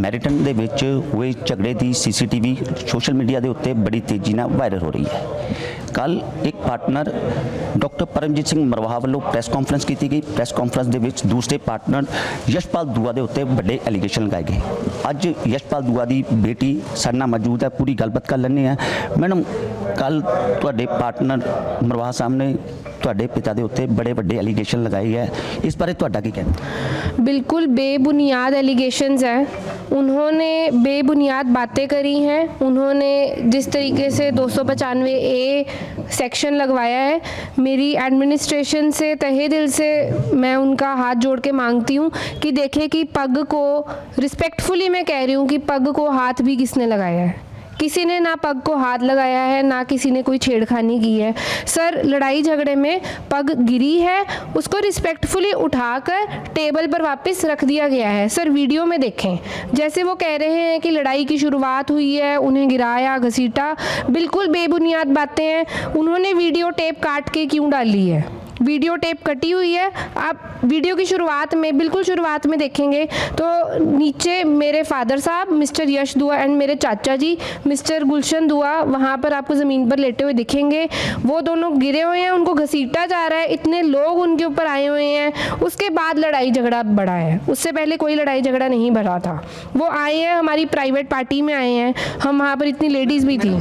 ਮੈਰੀਟਨ ਦੇ ਵਿੱਚ ਹੋਏ ਝਗੜੇ ਦੀ ਸੀਸੀਟੀਵੀ ਸੋਸ਼ਲ ਮੀਡੀਆ ਦੇ ਉੱਤੇ ਬੜੀ ਤੇਜ਼ੀ ਨਾਲ ਵਾਇਰਲ ਹੋ ਰਹੀ ਹੈ। ਕੱਲ ਇੱਕ ਪਾਰਟਨਰ ਡਾਕਟਰ ਪਰਮਜੀਤ ਸਿੰਘ ਮਰਵਾਹਾ ਵੱਲੋਂ ਪ੍ਰੈਸ ਕਾਨਫਰੰਸ ਕੀਤੀ ਗਈ। ਪ੍ਰੈਸ ਕਾਨਫਰੰਸ ਦੇ ਵਿੱਚ ਦੂਸਰੇ ਪਾਰਟਨਰ ਯਸ਼ਪਾਲ ਦੂਆ ਦੇ ਉੱਤੇ ਵੱਡੇ ਐਲੀਗੇਸ਼ਨ ਲਗਾਏ ਗਏ। ਅੱਜ ਯਸ਼ਪਾਲ ਦੂਆ ਦੀ ਬੇਟੀ ਸਾਡੇ ਨਾਲ ਮੌਜੂਦ ਹੈ, ਪੂਰੀ ਗੱਲਬਾਤ ਕਰ ਲੈਂਦੇ ਹਾਂ। ਮੈਡਮ, ਕੱਲ ਤੁਹਾਡੇ ਪਾर्टनर मरवाहा साहब ने ਤੁਹਾਡੇ पिता ਦੇ ਉੱਤੇ बड़े ਵੱਡੇ एलिगेशन लगाए है, इस बारे ਤੁਹਾਡਾ ਕੀ कहना? बिल्कुल बेबुनियाद एलिगेशंस हैं। उन्होंने बेबुनियाद बातें करी हैं। उन्होंने जिस तरीके से 295A सेक्शन लगवाया है, मेरी एडमिनिस्ट्रेशन से तहे दिल से मैं उनका हाथ जोड़ के मांगती हूँ कि देखें कि पग को रिस्पेक्टफुली मैं कह रही हूँ कि पग को हाथ भी किसने लगाया है। किसी ने ना पग को हाथ लगाया है, ना किसी ने कोई छेड़खानी की है। सर, लड़ाई झगड़े में पग गिरी है, उसको रिस्पेक्टफुली उठाकर टेबल पर वापस रख दिया गया है। सर, वीडियो में देखें, जैसे वो कह रहे हैं कि लड़ाई की शुरुआत हुई है, उन्हें गिराया घसीटा, बिल्कुल बेबुनियाद बातें हैं। उन्होंने वीडियो टेप काट के क्यों डाली है? वीडियो टेप कटी हुई है। आप वीडियो की शुरुआत में, बिल्कुल शुरुआत में देखेंगे तो नीचे मेरे फादर साहब मिस्टर यश दुआ एंड मेरे चाचा जी मिस्टर गुलशन दुआ वहाँ पर आपको ज़मीन पर लेटे हुए दिखेंगे। वो दोनों गिरे हुए हैं, उनको घसीटा जा रहा है, इतने लोग उनके ऊपर आए हुए हैं। उसके बाद लड़ाई झगड़ा बढ़ा है, उससे पहले कोई लड़ाई झगड़ा नहीं बढ़ा था। वो आए हैं, हमारी प्राइवेट पार्टी में आए हैं, हम वहाँ पर इतनी लेडीज़ भी थी।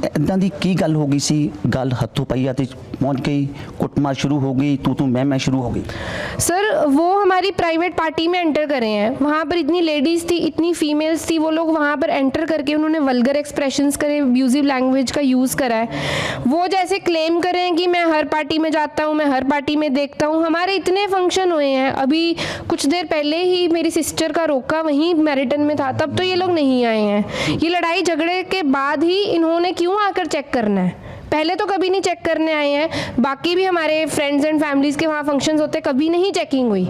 ਇੱਦਾਂ ਦੀ ਕੀ ਗੱਲ ਹੋ ਗਈ ਸੀ? ਗੱਲ ਹੱਥੋਂ ਪਾਈਆ ਤੇ पहुंच गई, कुटमार शुरू हो गई, तू मैं शुरू हो गई? सर, वो हमारी प्राइवेट पार्टी में एंटर करे हैं। वहाँ पर इतनी लेडीज़ थी, इतनी फीमेल्स थी, वो लोग वहाँ पर एंटर करके उन्होंने वल्गर एक्सप्रेशंस करे, अब्यूजिव लैंग्वेज का यूज़ करा है। वो जैसे क्लेम करें कि मैं हर पार्टी में जाता हूँ, मैं हर पार्टी में देखता हूँ। हमारे इतने फंक्शन हुए हैं, अभी कुछ देर पहले ही मेरी सिस्टर का रोका वहीं मैरिटन में था, तब तो ये लोग नहीं आए हैं। ये लड़ाई झगड़े के बाद ही इन्होंने क्यों आकर चेक करना है? पहले तो कभी नहीं चेक करने आए हैं। बाकी भी हमारे फ्रेंड्स एंड फैमिलीज़ के वहाँ फंक्शंस होते, कभी नहीं चेकिंग हुई।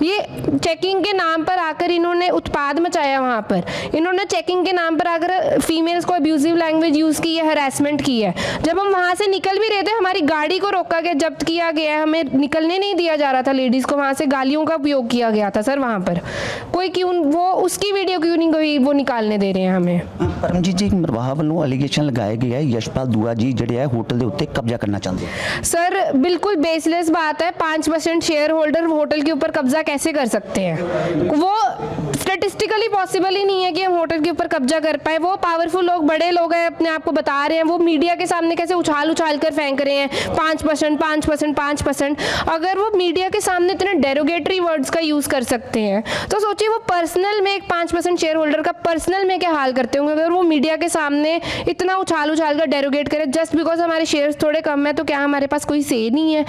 ये चेकिंग के नाम पर आकर इन्होंने उत्पाद मचाया। वहाँ पर इन्होंने चेकिंग के नाम पर आकर फीमेल्स को अब्यूजिव लैंग्वेज यूज़ की है, हरासमेंट की है। जब हम वहाँ से निकल भी रहे थे, हमारी गाड़ी को रोका गया, जब्त किया गया है, हमें निकलने नहीं दिया जा रहा था। लेडीज़ को वहाँ से गालियों का उपयोग किया गया था। सर, वहाँ पर कोई क्यों वो उसकी वीडियो क्यों नहीं कोई वो निकालने दे रहे हैं हमें? परमजीत जी मरवाहा वालों एलिगेशन लगाए गए है यशपाल दुआ जी ਜਿਹੜੇ ਹੈ ਹੋਟਲ ਦੇ ਉੱਤੇ कब्जा करना चाहते हैं। सर, बिल्कुल बेसलेस बात है। 5% शेयर होल्डर होटल के ऊपर कब्जा कैसे कर सकते हैं? वो स्टेटिस्टिकली पॉसिबल ही नहीं है कि हम होटल के ऊपर कब्जा कर पाए। वो पावरफुल लोग, बड़े लोग हैं, अपने आप को बता रहे हैं। वो मीडिया के सामने कैसे उछाल कर फेंक रहे हैं 5%, 5%, 5%। अगर वो मीडिया के सामने इतने डेरोगेटरी वर्ड्स का यूज़ कर सकते हैं तो सोचिए वो पर्सनल में एक 5% शेयर होल्डर का पर्सनल में क्या हाल करते होंगे अगर वो मीडिया के सामने इतना उछाल कर डेरोगेट करें जस्ट बिकॉज हमारे शेयर्स थोड़े कम है। तो क्या हमारे पास कोई से नहीं है?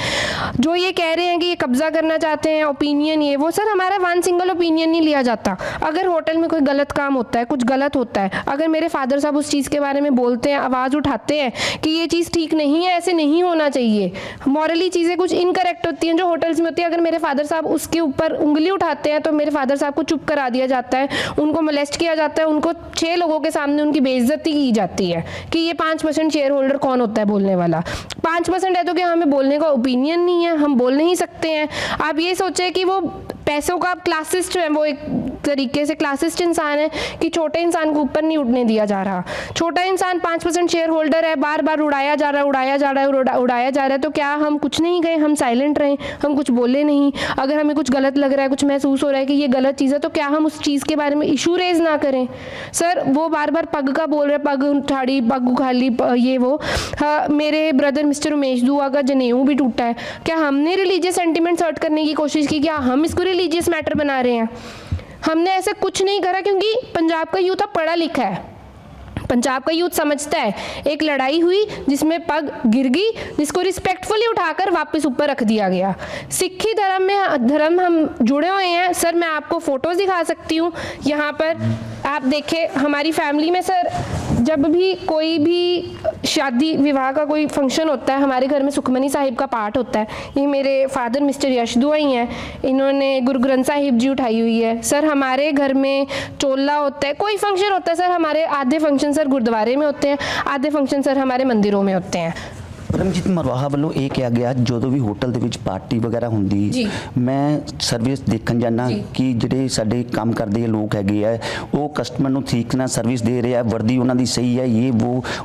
जो ये कह रहे हैं कि ये कब्जा करना चाहते हैं, ओपिनियन ये वो, सर हमारा वन सिंगल ओपिनियन नहीं लिया जाता। अगर होटल में कोई गलत काम होता है, कुछ गलत होता है, अगर मेरे फादर साहब उस चीज़ के बारे में बोलते हैं, आवाज़ उठाते हैं कि ये चीज़ ठीक नहीं है, ऐसे नहीं होना चाहिए, मॉरली चीज़ें कुछ इनकरेक्ट होती हैं जो होटल्स में होती है, अगर मेरे फादर साहब उसके ऊपर उंगली उठाते हैं तो मेरे फादर साहब को चुप करा दिया जाता है, उनको मोलेस्ट किया जाता है, उनको 6 लोगों के सामने उनकी बेइज्जती की जाती है कि ये 5% शेयर होल्डर कौन होता है बोलने वाला। 5% है तो क्या हमें बोलने का ओपिनियन नहीं है? हम बोल नहीं सकते हैं? आप ये सोचें कि वो पैसों का क्लासिस्ट है, वो एक तरीके से क्लासिस्ट इंसान है कि छोटे इंसान को ऊपर नहीं उठने दिया जा रहा। छोटा इंसान 5% शेयर होल्डर है, बार बार उड़ाया जा रहा है। तो क्या हम कुछ नहीं गए? हम साइलेंट रहें, हम कुछ बोले नहीं? अगर हमें कुछ गलत लग रहा है, कुछ महसूस हो रहा है कि ये गलत चीज़ है, तो क्या हम उस चीज़ के बारे में इशू रेज ना करें? सर, वो बार बार पग का बोल रहे, पग उठाड़ी, पग उखाली, ये वो। हाँ, मेरे ब्रदर मिस्टर उमेश दुआ का जनेऊ भी टूटा है। क्या हमने रिलीजियस सेंटिमेंट्स हर्ट करने की कोशिश की? क्या हम इसको रिलीजियस मैटर बना रहे हैं? हमने ऐसा कुछ नहीं करा, क्योंकि पंजाब का यूथ अब पढ़ा लिखा है। पंजाब का यूथ समझता है एक लड़ाई हुई जिसमें पग गिर गई, जिसको रिस्पेक्टफुली उठाकर वापस ऊपर रख दिया गया। सिखी धर्म हम जुड़े हुए हैं। सर, मैं आपको फ़ोटोज़ दिखा सकती हूँ। यहाँ पर आप देखें, हमारी फैमिली में सर जब भी कोई भी शादी विवाह का कोई फंक्शन होता है, हमारे घर में सुखमनी साहिब का पाठ होता है। ये मेरे फादर मिस्टर यश दुआ ही हैं, इन्होंने गुरु ग्रंथ साहिब जी उठाई हुई है। सर, हमारे घर में चोला होता है, कोई फंक्शन होता है सर, हमारे आधे फंक्शन सर गुरुद्वारे में होते हैं, आधे फंक्शन सर हमारे मंदिरों में होते हैं। ਪਰਮਜੀਤ ਮਰਵਾਹਾ ਵੱਲੋਂ ਇਹ ਕਿਹਾ ਗਿਆ ਜਦੋਂ ਵੀ ਹੋਟਲ ਦੇ ਵਿੱਚ ਪਾਰਟੀ ਵਗੈਰਾ ਜੀ। ਹੁੰਦੀ ਮੈਂ ਸਰਵਿਸ ਦੇਖਣ ਜਾਣਾ ਜੀ। ਕਿ ਜਿਹੜੇ ਸਾਡੇ ਕੰਮ ਕਰਦੇ ਲੋਕ ਹੈਗੇ ਆ ਉਹ ਕਸਟਮਰ ਨੂੰ ਠੀਕ ਨਾਲ ਸਰਵਿਸ ਦੇ ਰਹੇ ਆ, ਵਰਦੀ ਉਹਨਾਂ ਦੀ ਸਹੀ ਹੈ, ਇਹ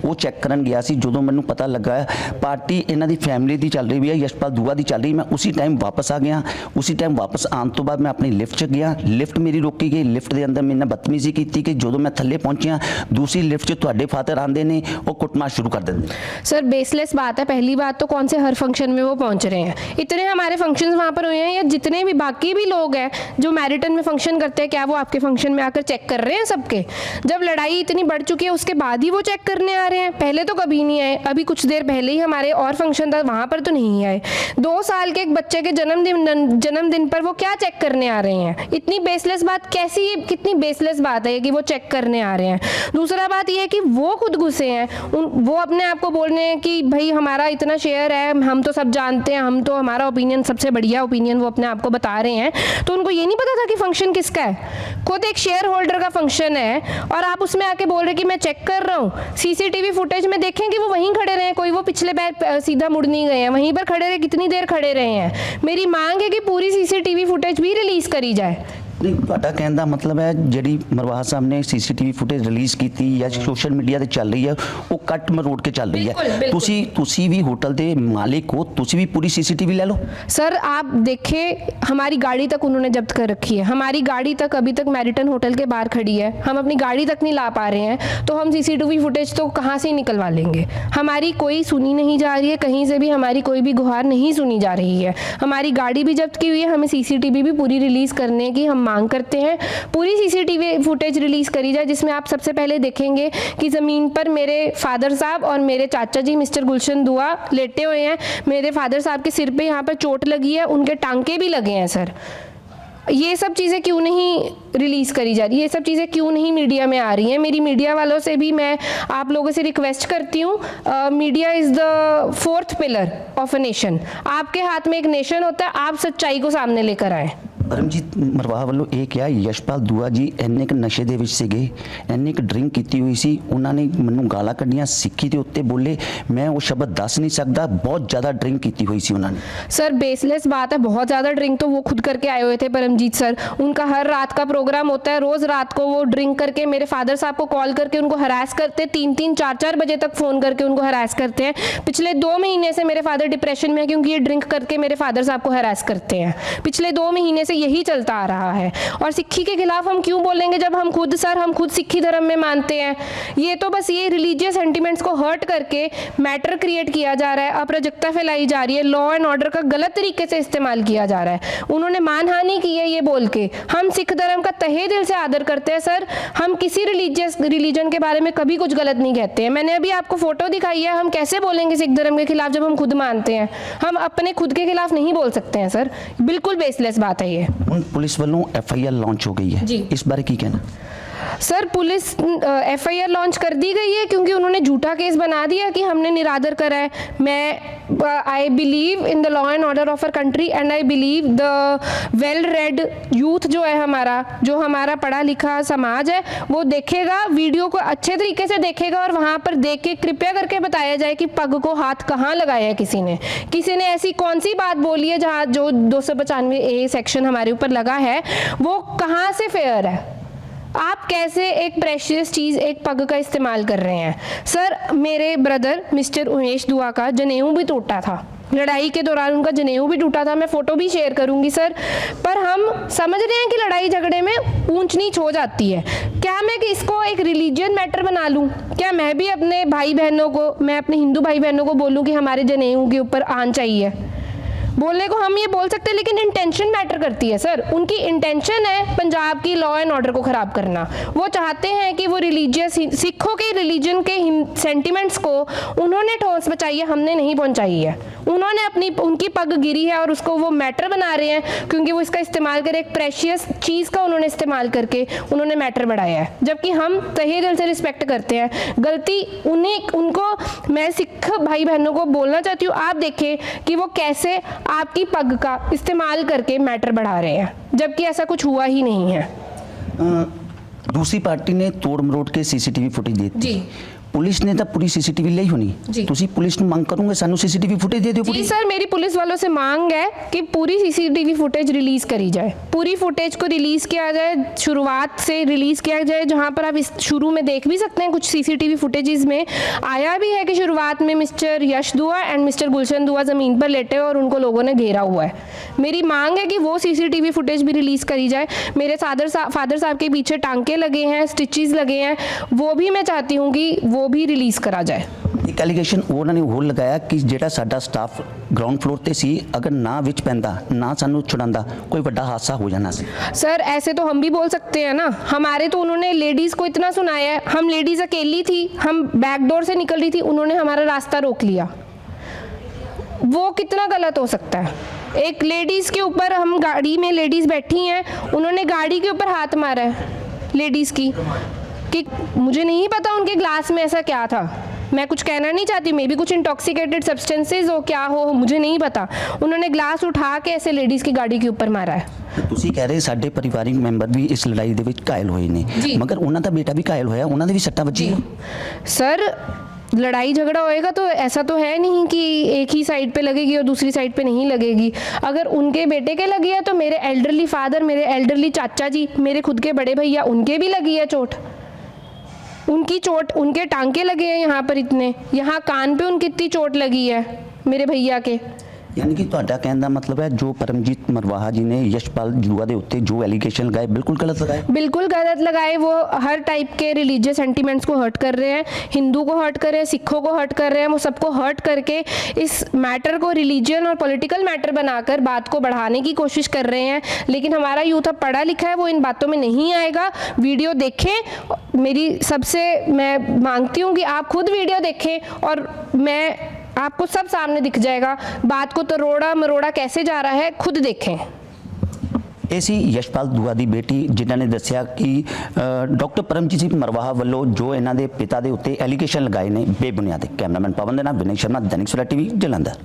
ਉਹ ਚੈੱਕ ਕਰਨ ਗਿਆ ਸੀ। ਜਦੋਂ ਮੈਨੂੰ ਪਤਾ ਲੱਗਾ ਪਾਰਟੀ ਇਹਨਾਂ ਦੀ ਫੈਮਿਲੀ ਦੀ ਚੱਲ ਰਹੀ ਹੈ, ਯਸ਼ਪਾਲ ਦੂਆ ਦੀ ਚੱਲ ਰਹੀ, ਮੈਂ ਉਸੇ ਟਾਈਮ ਵਾਪਸ ਆ ਗਿਆ। ਉਸੇ ਟਾਈਮ ਵਾਪਸ ਆਉਣ ਤੋਂ ਬਾਅਦ ਮੈਂ ਆਪਣੀ ਲਿਫਟ 'ਚ ਗਿਆ, ਲਿਫਟ ਮੇਰੀ ਰੋਕੀ ਗਈ, ਲਿਫਟ ਦੇ ਅੰਦਰ ਮੇਰੇ ਨਾਲ ਬਦਤਮੀਜ਼ੀ ਕੀਤੀ ਕਿ ਜਦੋਂ ਮੈਂ ਥੱਲੇ ਪਹੁੰਚਿਆ ਦੂਸਰੀ ਲਿਫਟ 'ਚ ਤੁਹਾਡੇ ਫਾਦਰ ਆਉਂਦੇ ਨੇ ਉਹ ਕੁੱਟਮਾਰ शुरू कर देंगे। सर बेसलेस बात है। पहली बात तो कौन से हर फंक्शन में वो पहुंच रहे हैं, इतने हमारे फंक्शंस वहाँ पर हुए हैं या जितने भी बाकी भी लोग हैं जो मैरिटन में फंक्शन करते हैं, क्या वो आपके फंक्शन में आकर चेक कर रहे हैं सबके? जब लड़ाई इतनी बढ़ चुकी है उसके बाद ही वो चेक करने आ रहे हैं, पहले तो कभी नहीं आए। अभी कुछ देर पहले ही हमारे और फंक्शन था वहाँ पर तो नहीं आए। 2 साल के एक बच्चे के जन्मदिन पर वो क्या चेक करने आ रहे हैं? इतनी बेसलेस बात कैसी, कितनी बेसलेस बात है कि वो चेक करने आ रहे हैं। दूसरा बात ये है कि वो खुद गुस्से हैं, वो अपने आप को बोल रहे हैं कि भाई हमारा इतना शेयर है, हम तो सब जानते हैं, हम तो हमारा ओपिनियन सबसे बढ़िया ओपिनियन वो अपने आप को बता रहे हैं। तो उनको ये नहीं पता था कि फंक्शन किसका है। खुद एक शेयर होल्डर का फंक्शन है और आप उसमें आके बोल रहे कि मैं चेक कर रहा हूँ। सीसीटीवी फुटेज में देखें कि वो वहीं खड़े रहे, कोई वो पिछले बैग सीधा मुड़ नहीं गए हैं, वहीं पर खड़े रहे, कितनी देर खड़े रहे हैं। मेरी मांग है कि पूरी सीसीटीवी फुटेज भी रिलीज करी जाए। ਨਹੀਂ ਤੁਹਾਡਾ ਕਹਿਣ ਦਾ ਮਤਲਬ ਹੈ ਜਿਹੜੀ ਮਰਵਾਹਾ ਸਾਹਿਬ ਨੇ ਸੀਸੀਟੀਵੀ ਫੁਟੇਜ ਰਿਲੀਜ਼ ਕੀਤੀ ਜਾਂ ਸੋਸ਼ਲ ਮੀਡੀਆ ਤੇ ਚੱਲ ਰਹੀ ਹੈ ਉਹ ਕੱਟ ਮਰੋੜ ਕੇ ਚੱਲ ਰਹੀ ਹੈ। ਤੁਸੀਂ ਵੀ ਹੋਟਲ ਦੇ ਮਾलिक हो, ਤੁਸੀਂ भी पूरी सीसीटीवी ले लो। सर आप देखें हमारी गाड़ी तक उन्होंने जब्त कर रखी है, हमारी गाड़ी तक अभी तक मैरिटन होटल के बाहर खड़ी है, हम अपनी गाड़ी तक नहीं ला पा रहे हैं तो हम सीसीटीवी फुटेज तो कहाँ से निकलवा लेंगे? हमारी कोई सुनी नहीं जा रही है, कहीं से भी हमारी कोई भी गुहार नहीं सुनी जा रही है। हमारी गाड़ी भी जब्त की हुई है, हमें सीसीटीवी भी पूरी रिलीज़ करने की हम मांग करते हैं। पूरी सीसीटीवी फुटेज रिलीज़ करी जाए जिसमें आप सबसे पहले देखेंगे कि ज़मीन पर मेरे फादर साहब और मेरे चाचा जी मिस्टर गुलशन दुआ लेटे हुए हैं। मेरे फादर साहब के सिर पे यहाँ पर चोट लगी है, उनके टांके भी लगे हैं। सर ये सब चीज़ें क्यों नहीं रिलीज़ करी जा रही, ये सब चीज़ें क्यों नहीं मीडिया में आ रही हैं? मेरी मीडिया वालों से भी मैं आप लोगों से रिक्वेस्ट करती हूँ, media is the 4th pillar of a nation. आपके हाथ में एक नेशन होता है, आप सच्चाई को सामने लेकर आए। ਪਰਮਜੀਤ ਮਰਵਾਹਾ ਵੱਲੋਂ ਇਹ ਕਿਹਾ ਯਸ਼ਪਾਲ ਦੂਆ ਜੀ ਇੰਨੇ ਕੁ ਨਸ਼ੇ ਦੇ ਵਿੱਚ ਸੀਗੇ, ਇੰਨੀ ਕੁ ਡਰਿੰਕ ਕੀਤੀ ਹੋਈ ਸੀ, ਉਹਨਾਂ ਨੇ ਮੈਨੂੰ ਗਾਲਾਂ ਕੱਢੀਆਂ, ਸਿੱਖੀ ਦੇ ਉੱਤੇ ਬੋਲੇ, ਮੈਂ ਉਹ ਸ਼ਬਦ ਦੱਸ नहीं सकता, बहुत ज़्यादा ड्रिंक की हुई सी उन्होंने। सर बेसलेस बात है, बहुत ज़्यादा ड्रिंक तो वो खुद करके आए हुए थे परमजीत सर। उनका हर रात का प्रोग्राम होता है, रोज़ रात को वो ड्रिंक करके मेरे फादर साहब को कॉल करके उनको हरास करते, 3-3 4-4 बजे तक फ़ोन करके उनको हरास करते हैं। पिछले 2 महीने से मेरे फादर डिप्रेशन में है क्योंकि ये ड्रिंक करके मेरे फादर साहब को हरास करते हैं। पिछले 2 महीने से यही चलता आ रहा है। और सिक्खी के खिलाफ हम क्यों बोलेंगे जब हम खुद सिक्खी धर्म में मानते हैं? ये तो बस ये रिलीजियस सेंटिमेंट्स को हर्ट करके मैटर क्रिएट किया जा रहा है, अराजकता फैलाई जा रही है, लॉ एंड ऑर्डर का गलत तरीके से इस्तेमाल किया जा रहा है। उन्होंने मानहानि की है ये बोल के। हम सिख धर्म का तहे दिल से आदर करते हैं सर, हम किसी रिलीजन के बारे में कभी कुछ गलत नहीं कहते हैं। मैंने अभी आपको फोटो दिखाई है, हम कैसे बोलेंगे सिख धर्म के खिलाफ जब हम खुद मानते हैं? हम अपने खुद के खिलाफ नहीं बोल सकते हैं सर, बिल्कुल बेसलेस बात है ये। पुलिस वालों FIR लॉन्च हो गई है जी। इस बारे की कहना? सर पुलिस FIR लॉन्च कर दी गई है क्योंकि उन्होंने झूठा केस बना दिया कि हमने निरादर करा है। मैं I believe in the law and order of our country and I believe the well read youth जो है जो हमारा पढ़ा लिखा समाज है वो देखेगा, वीडियो को अच्छे तरीके से देखेगा और वहाँ पर देख के कृपया करके बताया जाए कि पग को हाथ कहाँ लगाया है किसी ने ऐसी कौन सी बात बोली है जहाँ जो 295A सेक्शन हमारे ऊपर लगा है वो कहाँ से फेयर है? आप कैसे एक प्रेशियस चीज़ एक पग का इस्तेमाल कर रहे हैं? सर मेरे ब्रदर मिस्टर उमेश दुआ का जनेऊ भी टूटा था, लड़ाई के दौरान उनका जनेऊ भी टूटा था, मैं फ़ोटो भी शेयर करूंगी सर। पर हम समझ रहे हैं कि लड़ाई झगड़े में ऊंच नीच हो जाती है। क्या मैं कि इसको एक रिलीजियन मैटर बना लूं? क्या मैं भी अपने भाई बहनों को, मैं अपने हिंदू भाई बहनों को बोलूं कि हमारे जनेऊ के ऊपर आन चाहिए? बोलने को हम ये बोल सकते हैं लेकिन इंटेंशन मैटर करती है सर। उनकी इंटेंशन है पंजाब की लॉ एंड ऑर्डर को ख़राब करना। वो चाहते हैं कि वो रिलीजियस सिखों के रिलीजन के सेंटिमेंट्स को उन्होंने ठोस पहुंचाई है, हमने नहीं पहुंचाई है। उन्होंने उनकी पग गिरी है और उसको वो मैटर बना रहे हैं क्योंकि वो इसका इस्तेमाल कर एक प्रेशियस चीज़ का उन्होंने इस्तेमाल करके उन्होंने मैटर बढ़ाया है, जबकि हम तहे दिल से रिस्पेक्ट करते हैं। गलती उनको मैं सिख भाई बहनों को बोलना चाहती हूँ, आप देखें कि वो कैसे आपकी पग का इस्तेमाल करके मैटर बढ़ा रहे हैं, जबकि ऐसा कुछ हुआ ही नहीं है। दूसरी पार्टी ने तोड़ मरोड़ के CCTV फुटेज दी थी, ਪੁਲਿਸ ਨੇ ਤਾਂ ਪੂਰੀ ਸੀਸੀਟੀਵੀ ਲਈ ਹੋਣੀ, ਜੀ। ਤੁਸੀਂ ਪੁਲਿਸ ਨੂੰ ਮੰਗ ਕਰੋਗੇ ਸਾਨੂੰ ਸੀਸੀਟੀਵੀ ਫੁਟੇਜ दे दो जी पूरी। सर, मेरी पुलिस वालों से मांग है कि पूरी सीसीटीवी फुटेज रिलीज करी जाए, पूरी फुटेज को रिलीज किया जाए, शुरुआत से रिलीज किया जाए, जहां पर आप इस शुरू में देख भी सकते हैं कुछ सीसीटीवी फुटेजेस में आया भी है कि शुरुआत में मिस्टर यश दुआ एंड मिस्टर गुलशन दुआ ज़मीन पर लेटे और उनको लोगों ने घेरा हुआ है। मेरी मांग है कि वो सीसीटीवी फुटेज भी रिलीज करी जाए। मेरे फादर साहब के पीछे टांके लगे हैं, स्टिचेस लगे हैं, वो भी मैं चाहती हूँ कि वो भी रिलीज करा जाए। ਇੱਕ ਐਲੀਗੇਸ਼ਨ ਉਹਨਾਂ ਨੇ ਹੋਰ ਲਗਾਇਆ ਕਿ ਜਿਹੜਾ ਸਾਡਾ ਸਟਾਫ ਗਰਾਊਂਡ ਫਲੋਰ ਤੇ ਸੀ, ਅਗਰ ਨਾ ਵਿੱਚ ਪੈਂਦਾ ਨਾ ਸਾਨੂੰ ਛੁਡਾਉਂਦਾ ਕੋਈ ਵੱਡਾ ਹਾਦਸਾ ਹੋ ਜਾਣਾ ਸੀ। सर ऐसे तो हम भी बोल सकते हैं ना, हमारे तो उन्होंने लेडीज़ को इतना सुनाया है, हम लेडीज़ अकेली थी, हम बैक डोर से निकल रही थी, उन्होंने हमारा रास्ता रोक लिया, वो कितना गलत हो सकता है? एक लेडीज़ के ऊपर, हम गाड़ी में लेडीज़ बैठी हैं, उन्होंने गाड़ी के ऊपर हाथ मारा है लेडीज़ की, कि मुझे नहीं पता उनके ग्लास में ऐसा क्या था, मैं कुछ कहना नहीं चाहती, मे भी कुछ इंटॉक्सिकेटेड सब्सटेंसेस हो, क्या हो मुझे नहीं पता, उन्होंने ग्लास उठा के ऐसे लेडीज़ की गाड़ी के ऊपर मारा है। ਤੁਸੀਂ ਕਹਿ ਰਹੇ ਸਾਡੇ ਪਰਿਵਾਰਿਕ ਮੈਂਬਰ ਵੀ ਇਸ ਲੜਾਈ ਦੇ ਵਿੱਚ ਘਾਇਲ ਹੋਏ ਨੇ, ਜੀ। ਮਗਰ ਉਹਨਾਂ ਦਾ ਬੇਟਾ ਵੀ ਘਾਇਲ ਹੋਇਆ, ਉਹਨਾਂ ਦੇ ਵੀ ਸੱਟਾਂ ਵੱਜੀਆਂ। सर लड़ाई झगड़ा होएगा तो ऐसा तो है नहीं कि एक ही साइड पे लगेगी और दूसरी साइड पे नहीं लगेगी। अगर उनके बेटे के लगी है तो मेरे एल्डरली फादर, मेरे एल्डरली चाचा जी, मेरे खुद के बड़े भैया, उनके भी लगी है चोट, उनकी चोट, उनके टांके लगे हैं यहाँ पर इतने, यहाँ कान पे उनकी इतनी चोट लगी है मेरे भैया के। ਯਾਨੀ ਕਿ ਤੁਹਾਡਾ ਕਹਿਣ ਦਾ ਮਤਲਬ ਹੈ ਜੋ ਪਰਮਜੀਤ ਮਰਵਾਹਾ ਜੀ ਨੇ ਯਸ਼ਪਾਲ ਜੂਆ ਦੇ ਉੱਤੇ ਜੋ ਐਲੀਗੇਸ਼ਨ ਲਗਾਏ ਬਿਲकुल गलत लगाए। बिल्कुल गलत लगाए, वो हर टाइप के रिलीजियस सेंटिमेंट्स को हर्ट कर रहे हैं, हिंदू को हर्ट कर रहे हैं, सिखों को हर्ट कर रहे हैं, वो सबको हर्ट करके इस मैटर को रिलीजन और पॉलिटिकल मैटर बनाकर बात को बढ़ाने की कोशिश कर रहे हैं। लेकिन हमारा यूथ अब पढ़ा लिखा है, वो इन बातों में नहीं आएगा। वीडियो देखें, मेरी सबसे मैं मांगती हूँ कि आप खुद वीडियो देखें और मैं आपको सब सामने दिख जाएगा, बात को तरोड़ा मरोड़ा कैसे जा रहा है, खुद देखें। ਇਹ ਸੀ ਯਸ਼ਪਾਲ ਦੂਆ ਦੀ ਬੇਟੀ ਜਿਨ੍ਹਾਂ ਨੇ ਦੱਸਿਆ ਕਿ ਡਾਕਟਰ ਪਰਮਜੀਤ ਸਿੰਘ ਮਰਵਾਹਾ ਵੱਲੋਂ ਜੋ ਇਹਨਾਂ ਦੇ ਪਿਤਾ ਦੇ ਉੱਤੇ ਐਲੀਗੇਸ਼ਨ ਲਗਾਏ ਨੇ ਬੇਬੁਨਿਆਦ। ਕੈਮਰਾਮੈਨ ਪਵਨ ਦੇ ਨਾਲ ਵਿਨय ਸ਼ਰਮਾ, दैनिक सवेरा टीवी, ਜਲੰਧਰ।